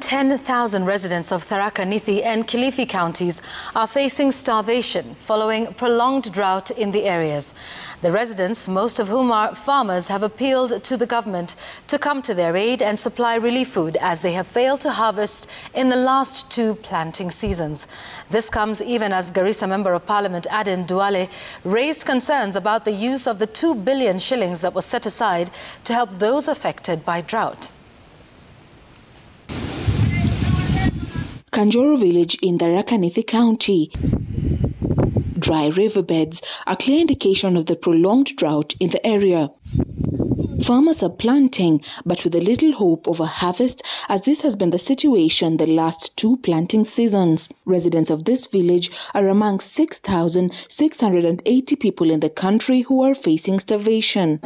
10,000 residents of Tharaka Nithi and Kilifi counties are facing starvation following prolonged drought in the areas. The residents, most of whom are farmers, have appealed to the government to come to their aid and supply relief food as they have failed to harvest in the last 2 planting seasons. This comes even as Garissa Member of Parliament Aden Duale raised concerns about the use of the 2 billion shillings that was set aside to help those affected by drought. Kanjoro village in Tharaka Nithi County. Dry riverbeds are clear indication of the prolonged drought in the area. Farmers are planting, but with a little hope of a harvest, as this has been the situation the last 2 planting seasons. Residents of this village are among 6,680 people in the country who are facing starvation.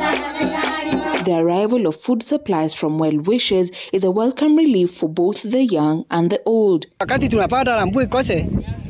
The arrival of food supplies from well-wishers is a welcome relief for both the young and the old. Wakati tunapata mvua ikose,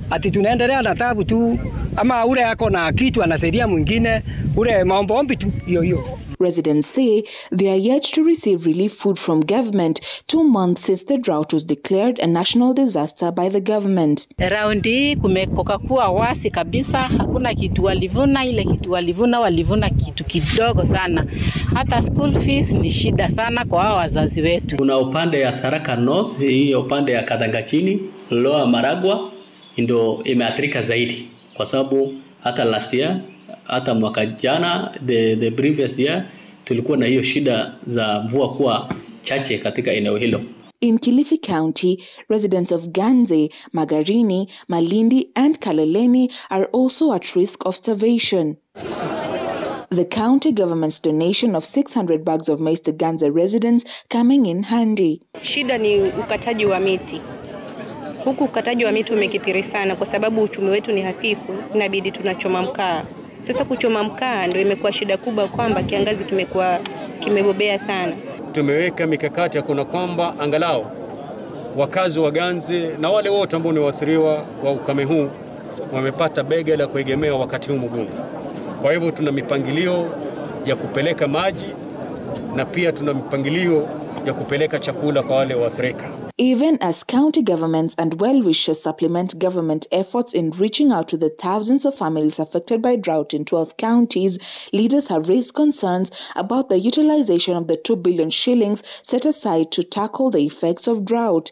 ati tunaendelea na tabu tu, ama ule yako na kitu anasaidia mwingine, ule maombi tu hiyo. Residents say they are yet to receive relief food from government 2 months since the drought was declared a national disaster by the government. Around hii kumekoka kuwa wasi kabisa, hakuna kitu walivuna, ile kitu walivuna kitu kidogo sana. Hata school fees ni shida sana kwa hao wazazi wetu. Kuna upande ya Tharaka North, hii upande ya Kadangachini, Lower Maragwa ndio imeathirika zaidi kwa sababu hata last year, hata mwaka jana, the previous year, tulikuwa na hiyo shida za mvua kuwa chache katika eneo hilo. In Kilifi County, residents of Ganze, Magarini, Malindi and Kaloleni are also at risk of starvation. The county government's donation of 600 bags of maize to Ganze residents coming in handy. Shida ni ukataji wa miti. Huku ukataji wa miti umekithiri sana kwa sababu uchumi wetu ni hafifu, inabidi tunachoma mkaa. Sasa kuchoma mkaa ndio imekuwa shida kubwa kwamba kiangazi kimebobea sana. Tumeweka mikakati ya kuna kwamba angalau wakazi wa Ganze na wale wote ambao ni waathiriwa wa ukame huu wamepata bega la kuegemea wakati huu mgumu. Kwa hivyo tuna mipangilio ya kupeleka maji na pia tuna mipangilio ya kupeleka chakula kwa wale waathirika. Even as county governments and well-wishers supplement government efforts in reaching out to the thousands of families affected by drought in 12 counties, leaders have raised concerns about the utilization of the 2 billion shillings set aside to tackle the effects of drought.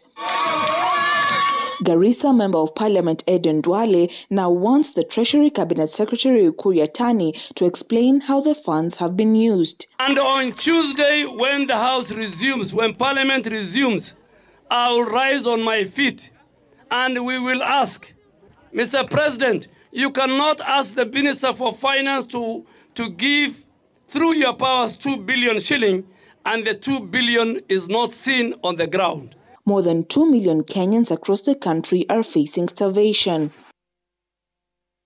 Garissa Member of Parliament Aden Duale now wants the Treasury Cabinet Secretary Ukur Yatani to explain how the funds have been used. And on Tuesday, when the House resumes, when Parliament resumes, I will rise on my feet and we will ask, Mr. President, you cannot ask the Minister for Finance to give, through your powers, 2 billion shilling, and the 2 billion is not seen on the ground. More than 2 million Kenyans across the country are facing starvation.